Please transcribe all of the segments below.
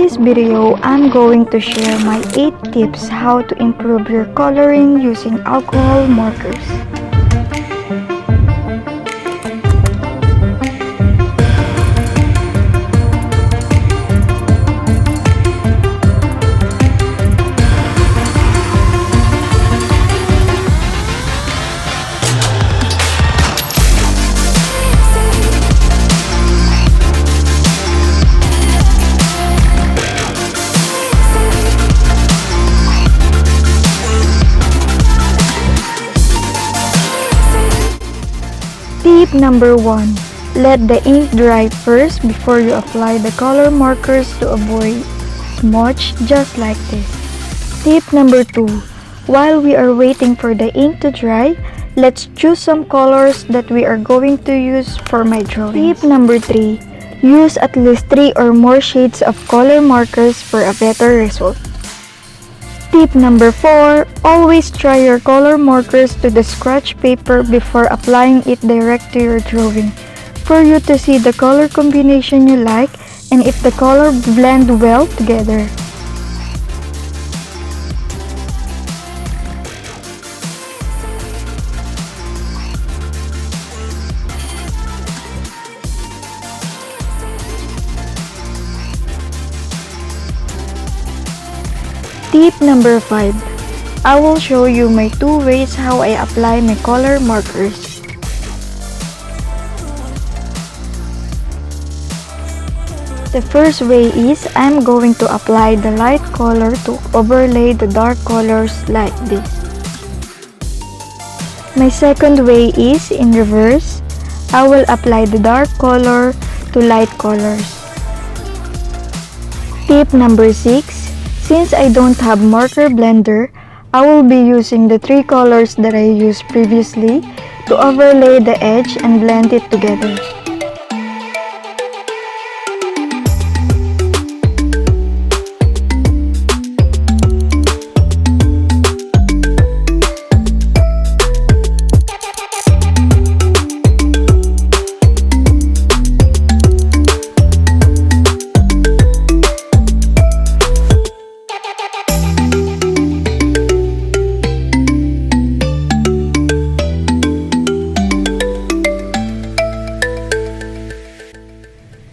this video, I'm going to share my 8 tips how to improve your coloring using alcohol markers. Tip number 1. Let the ink dry first before you apply the color markers to avoid smudge, just like this. Tip number 2. While we are waiting for the ink to dry, let's choose some colors that we are going to use for my drawing. Tip number 3. Use at least 3 or more shades of color markers for a better result. Tip number 4. Always try your color markers to the scratch paper before applying it direct to your drawing, for you to see the color combination you like and if the color blend well together. Tip number 5. I will show you my 2 ways how I apply my color markers. The first way is I'm going to apply the light color to overlay the dark colors like this. My second way is in reverse. I will apply the dark color to light colors. Tip number 6. Since I don't have marker blender, I will be using the 3 colors that I used previously to overlay the edge and blend it together.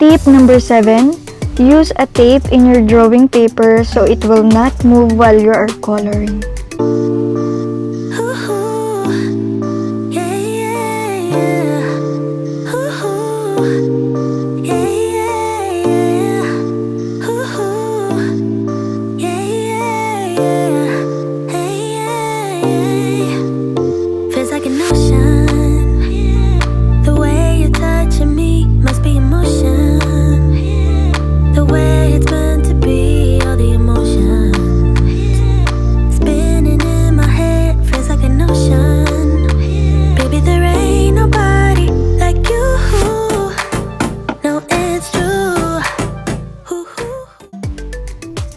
Tip number 7. Use a tape in your drawing paper so it will not move while you are coloring. Feels like an ocean. The way you're touching me must be emotion. The way it's meant to be, all the emotion spinning in my head, feels like an ocean. Baby, there ain't nobody like you. No, it's true.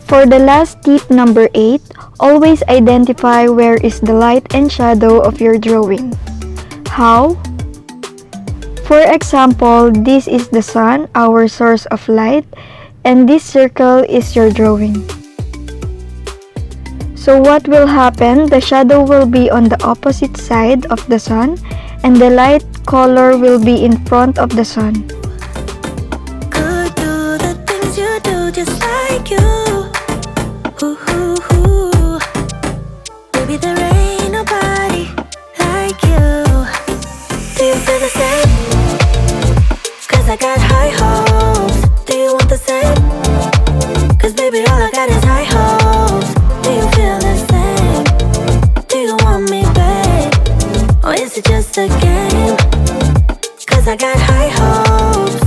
For the last tip number 8, always identify where is the light and shadow of your drawing. How? For example, this is the sun, our source of light, and this circle is your drawing. So what will happen? The shadow will be on the opposite side of the sun, and the light color will be in front of the sun. Could do the things you do just like you. Baby, there ain't nobody like you. Do you feel the same? Cause I got high hopes. Do you want the same? Cause baby, all I got is high hopes. Do you feel the same? Do you want me, babe? Or is it just a game? Cause I got high hopes.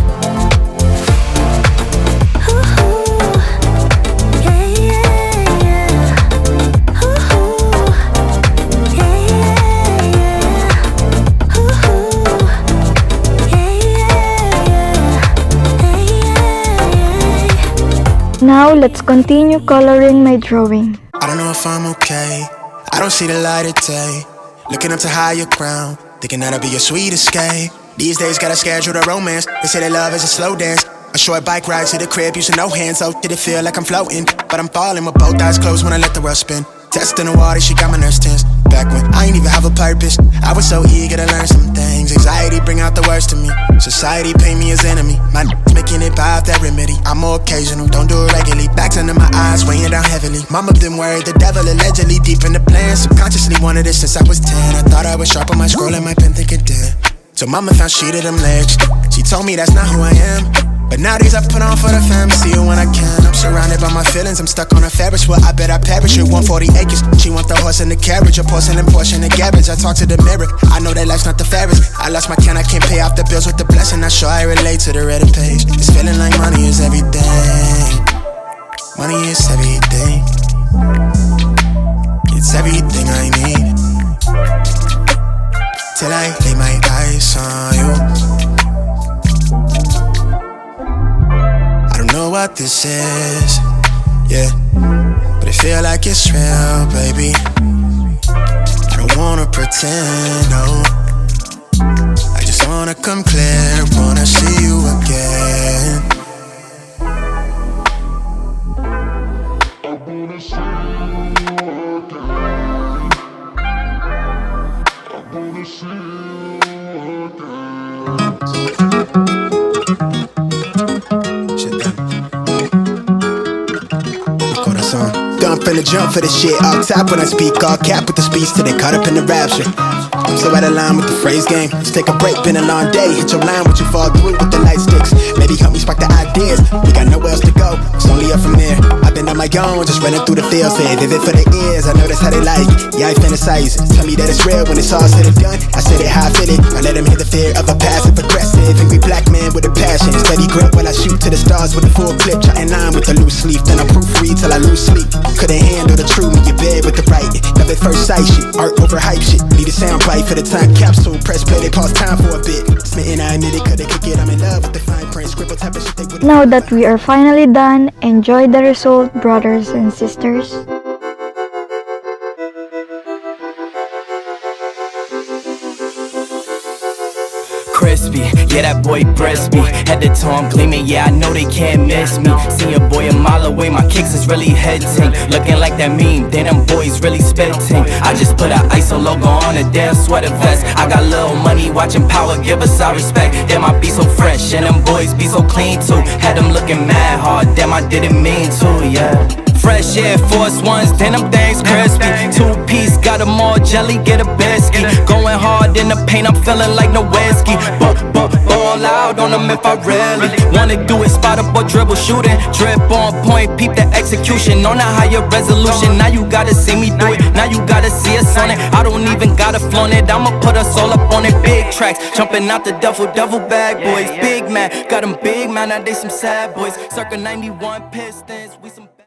Now let's continue coloring my drawing. I don't know if I'm okay. I don't see the light of day. Looking up to higher ground, thinking that'll be your sweet escape. These days gotta schedule the romance. They say that love is a slow dance. A short bike ride to the crib, using no hands, so did it feel like I'm floating? But I'm falling with both eyes closed when I let the world spin. Testing the water, she got my nerves tense. Back when I ain't even have a purpose, I was so eager to learn some things. Anxiety bring out the worst in me. Society paint me as enemy. My making it by that remedy. I'm more occasional, don't do it regularly. Backs under my eyes, weighing down heavily. Mama been worried, the devil allegedly deep in the plan. Subconsciously wanted it since I was 10. I thought I was sharp on my scroll and my pen thinking dead. So mama found shit of them legs. She told me that's not who I am. But nowadays I put on for the fam, see you when I can. I'm surrounded by my feelings, I'm stuck on a Ferris wheel. I bet I perish with 140 acres. She want the horse and the carriage, a porcelain portion of garbage. I talk to the mirror, I know that life's not the fairest. I lost my can, I can't pay off the bills with the blessing. I'm sure I relate to the Reddit page. It's feeling like money is everything. Money is everything. It's everything I need. Till I lay my eyes on you. I don't know what this is, yeah, but it feel like it's real, baby. I don't wanna pretend, no. I just wanna come clear, wanna see you again. I wanna see you again. I wanna see you again. Gun finna jump for the shit. All top when I speak, all cap with the speech till they caught up in the rapture. I'm so out of line with the phrase game. Let's take a break, been a long day. Hit your line, what you fall through with the light sticks. Maybe help me spark the ideas. We got nowhere else to go, it's only up from there. I've been on my own, just running through the fields. Say vivid for the ears, I know that's how they like it. Yeah, I fantasize, tell me that it's real when it's all said and done. I said it how I feel it, I let them hear the fear of a passive aggressive. Angry black man with a passion, steady grip while I shoot to the stars with a full clip. Trying line with a loose leaf, then I proofread till I lose sleep. Couldn't handle the truth in your bed with the writing. Love at first sight shit, art over hype shit. Need a sound bite for the time capsule. Press play, they pause time for a bit. Smitten, I admit it, could they kick it? I'm in love with the fine print, scribble type of shit they would. Now that we are finally done, enjoy the result, brothers and sisters. Crispy, yeah, that boy breast me. Head to toe, I'm gleaming, yeah, I know they can't miss me. See a boy a mile away, my kicks is really hitting. Looking like that meme, then them boys really spitting. I just put a ISO logo on a damn sweater vest. I got little money, watching power, give us our respect. Damn, I be so fresh, and them boys be so clean too. Had them looking mad hard, damn, I didn't mean to, yeah. Fresh Air Force Ones, then them things crispy. Two-piece, got them all jelly, get a biscuit. Going hard in the paint, I'm feeling like no whiskey. Ball out on them if I really wanna do it. Spot up or dribble, shooting. Drip on point, peep the execution. On a higher resolution, now you gotta see me do it. Now you gotta see us on it. I don't even gotta flaunt it, I'ma put us all up on it. Big tracks, jumping out the devil bag boys. Big man, got them big man, now they some sad boys. Circa 91 Pistons, we some